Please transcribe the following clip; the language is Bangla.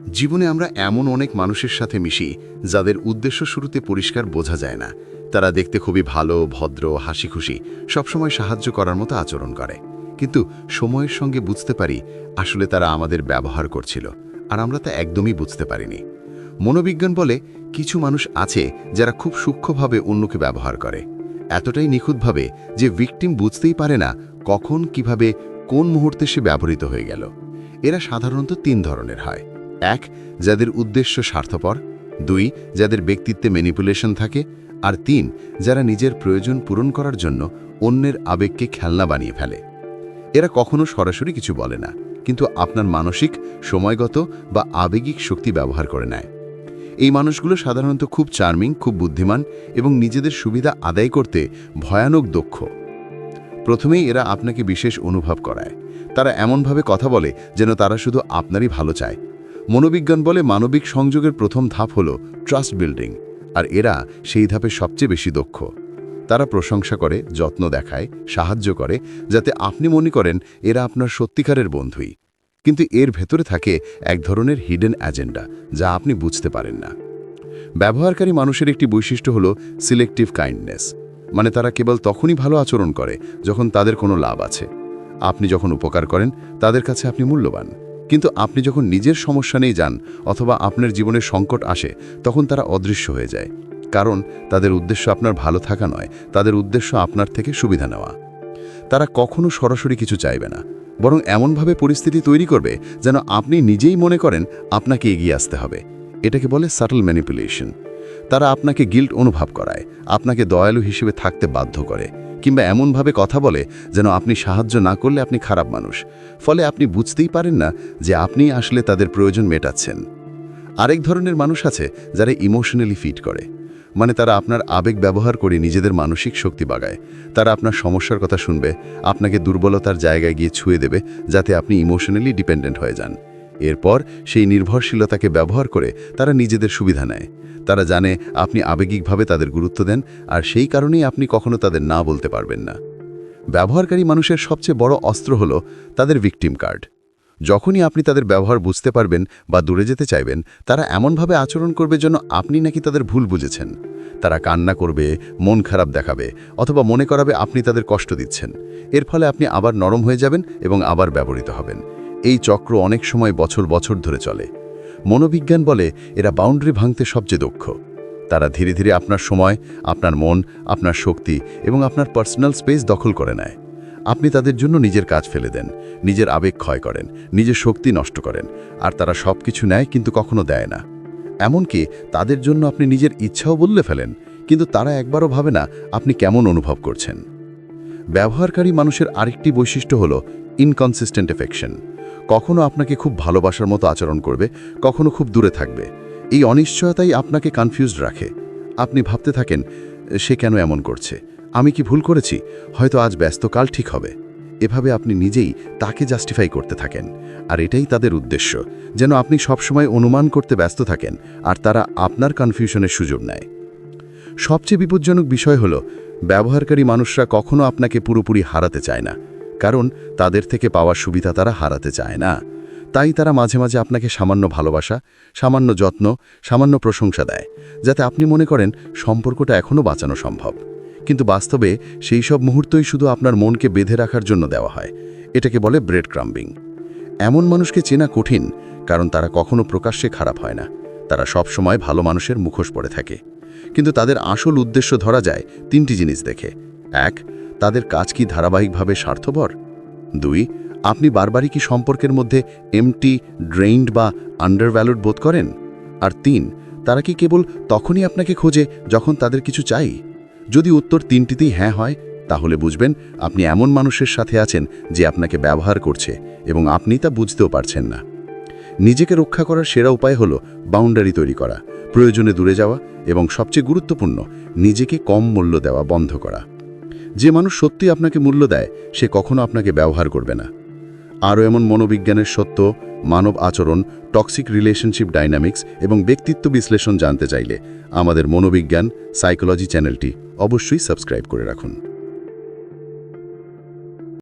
জীবনে আমরা এমন অনেক মানুষের সাথে মিশি যাদের উদ্দেশ্য শুরুতে পরিষ্কার বোঝা যায় না। তারা দেখতে খুবই ভালো, ভদ্র, হাসিখুশি, সবসময় সাহায্য করার মতো আচরণ করে, কিন্তু সময়ের সঙ্গে বুঝতে পারি আসলে তারা আমাদের ব্যবহার করছিল, আর আমরা তা একদমই বুঝতে পারিনি। মনোবিজ্ঞান বলে কিছু মানুষ আছে যারা খুব সূক্ষ্মভাবে অন্যকে ব্যবহার করে, এতটাই নিখুঁতভাবে যে ভিকটিম বুঝতেই পারে না কখন, কিভাবে, কোন মুহূর্তে সে ব্যবহৃত হয়ে গেল। এরা সাধারণত 3 ধরনের হয়। 1, যাদের উদ্দেশ্য স্বার্থপর। 2, যাদের ব্যক্তিত্বে ম্যানিপুলেশন থাকে। আর 3, যারা নিজের প্রয়োজন পূরণ করার জন্য অন্যের আবেগকে খেলনা বানিয়ে ফেলে। এরা কখনো সরাসরি কিছু বলে না, কিন্তু আপনার মানসিক, সময়গত বা আবেগিক শক্তি ব্যবহার করে নেয়। এই মানুষগুলো সাধারণত খুব চার্মিং, খুব বুদ্ধিমান এবং নিজেদের সুবিধা আদায় করতে ভয়ানক দক্ষ। প্রথমেই এরা আপনাকে বিশেষ অনুভব করায়। তারা এমনভাবে কথা বলে যেন তারা শুধু আপনারই ভালো চায়। মনোবিজ্ঞান বলে মানবিক সংযোগের প্রথম ধাপ হলো ট্রাস্ট বিল্ডিং, আর এরা সেই ধাপে সবচেয়ে বেশি দক্ষ। তারা প্রশংসা করে, যত্ন দেখায়, সাহায্য করে, যাতে আপনি মনে করেন এরা আপনার সত্যিকারের বন্ধুই। কিন্তু এর ভেতরে থাকে এক ধরনের হিডেন এজেন্ডা, যা আপনি বুঝতে পারেন না। ব্যবহারকারী মানুষের একটি বৈশিষ্ট্য হলো সিলেক্টিভ কাইন্ডনেস, মানে তারা কেবল তখনই ভালো আচরণ করে যখন তাদের কোনো লাভ আছে। আপনি যখন উপকার করেন তাদের কাছে আপনি মূল্যবান, কিন্তু আপনি যখন নিজের সমস্যা নিয়ে যান অথবা আপনার জীবনে সংকট আসে, তখন তারা অদৃশ্য হয়ে যায়। কারণ তাদের উদ্দেশ্য আপনার ভালো থাকা নয়, তাদের উদ্দেশ্য আপনার থেকে সুবিধা নেওয়া। তারা কখনো সরাসরি কিছু চাইবে না, বরং এমনভাবে পরিস্থিতি তৈরি করবে যেন আপনি নিজেই মনে করেন আপনাকে এগিয়ে আসতে হবে। এটাকে বলে সাটল ম্যানিপুলেশন। তারা আপনাকে গিল্ট অনুভব করায়, আপনাকে দয়ালু হিসেবে থাকতে বাধ্য করে, কিংবা এমনভাবে কথা বলে যেন আপনি সাহায্য না করলে আপনি খারাপ মানুষ। ফলে আপনি বুঝতেই পারেন না যে আপনি আসলে তাদের প্রয়োজন মেটাচ্ছেন। আরেক ধরনের মানুষ আছে যারা ইমোশনালি ফিট করে, মানে তারা আপনার আবেগ ব্যবহার করে নিজেদের মানসিক শক্তি বাগায়। তারা আপনার সমস্যার কথা শুনবে, আপনাকে দুর্বলতার জায়গায় গিয়ে ছুঁয়ে দেবে, যাতে আপনি ইমোশনালি ডিপেন্ডেন্ট হয়ে যান। এরপর সেই নির্ভরশীলতাকে ব্যবহার করে তারা নিজেদের সুবিধা নেয়। তারা জানে আপনি আবেগিকভাবে তাদের গুরুত্ব দেন, আর সেই কারণেই আপনি কখনো তাদের না বলতে পারবেন না। ব্যবহারকারী মানুষের সবচেয়ে বড় অস্ত্র হলো তাদের ভিকটিম কার্ড। যখনই আপনি তাদের ব্যবহার বুঝতে পারবেন বা দূরে যেতে চাইবেন, তারা এমনভাবে আচরণ করবে যেন আপনি নাকি তাদের ভুল বুঝেছেন। তারা কান্না করবে, মন খারাপ দেখাবে, অথবা মনে করাবে আপনি তাদের কষ্ট দিচ্ছেন। এর ফলে আপনি আবার নরম হয়ে যাবেন এবং আবার ব্যবহৃত হবেন। এই চক্র অনেক সময় বছর বছর ধরে চলে। মনোবিজ্ঞান বলে এরা বাউন্ডারি ভাঙতে সবচেয়ে দক্ষ। তারা ধীরে ধীরে আপনার সময়, আপনার মন, আপনার শক্তি এবং আপনার পার্সোনাল স্পেস দখল করে নেয়। আপনি তাদের জন্য নিজের কাজ ফেলে দেন, নিজের আবেগ ক্ষয় করেন, নিজের শক্তি নষ্ট করেন, আর তারা সব কিছু নেয় কিন্তু কখনো দেয় না। এমনকি তাদের জন্য আপনি নিজের ইচ্ছাও বদলে ফেলেন, কিন্তু তারা একবারও ভাবে না আপনি কেমন অনুভব করছেন। ব্যবহারকারী মানুষের আরেকটি বৈশিষ্ট্য হলো ইনকনসিস্টেন্ট এফেকশন। কখনো আপনাকে খুব ভালোবাসার মতো আচরণ করবে, কখনো খুব দূরে থাকবে। এই অনিশ্চয়তাই আপনাকে কনফিউজড রাখে। আপনি ভাবতে থাকেন, সে কেন এমন করছে, আমি কি ভুল করেছি, হয়তো আজ ব্যস্ত, কাল ঠিক হবে। এভাবে আপনি নিজেই তাকে জাস্টিফাই করতে থাকেন, আর এটাই তাদের উদ্দেশ্য, যেন আপনি সবসময় অনুমান করতে ব্যস্ত থাকেন আর তারা আপনার কনফিউশনের সুযোগ নেয়। সবচেয়ে বিপজ্জনক বিষয় হলো ব্যবহারকারী মানুষরা কখনো আপনাকে পুরোপুরি হারাতে চায় না, কারণ তাদের থেকে পাওয়ার সুবিধা তারা হারাতে চায় না। তাই তারা মাঝে মাঝে আপনাকে সামান্য ভালোবাসা, সামান্য যত্ন, সামান্য প্রশংসা দেয়, যাতে আপনি মনে করেন সম্পর্কটা এখনও বাঁচানো সম্ভব। কিন্তু বাস্তবে সেই সব মুহূর্তই শুধু আপনার মনকে বেঁধে রাখার জন্য দেওয়া হয়। এটাকে বলে ব্রেড ক্রাম্বিং। এমন মানুষকে চেনা কঠিন, কারণ তারা কখনো প্রকাশ্যে খারাপ হয় না। তারা সব সময় ভালো মানুষের মুখোশ পরে থাকে, কিন্তু তাদের আসল উদ্দেশ্য ধরা যায় 3টি জিনিস দেখে। 1, তাদের কাজ কি ধারাবাহিকভাবে স্বার্থপর। 2, আপনি বারবারই কি সম্পর্কের মধ্যে এমটি, ড্রেইনড বা আন্ডারভ্যালুড বোধ করেন। আর 3, তারা কি কেবল তখনই আপনাকে খোঁজে যখন তাদের কিছু চাই। যদি উত্তর 3টিতেই হ্যাঁ হয়, তাহলে বুঝবেন আপনি এমন মানুষের সাথে আছেন যে আপনাকে ব্যবহার করছে এবং আপনি তা বুঝতেও পারছেন না। নিজেকে রক্ষা করার সেরা উপায় হলো বাউন্ডারি তৈরি করা, প্রয়োজনে দূরে যাওয়া এবং সবচেয়ে গুরুত্বপূর্ণ, নিজেকে কম মূল্য দেওয়া বন্ধ করা। যে মানুষ সত্যি আপনাকে মূল্য দেয়, সে কখনো আপনাকে ব্যবহার করবে না। আরও এমন মনোবিজ্ঞানের সত্য, মানব আচরণ, টক্সিক রিলেশনশিপ ডাইনামিক্স এবং ব্যক্তিত্ব বিশ্লেষণ জানতে চাইলে আমাদের মনোবিজ্ঞান সাইকোলজি চ্যানেলটি অবশ্যই সাবস্ক্রাইব করে রাখুন।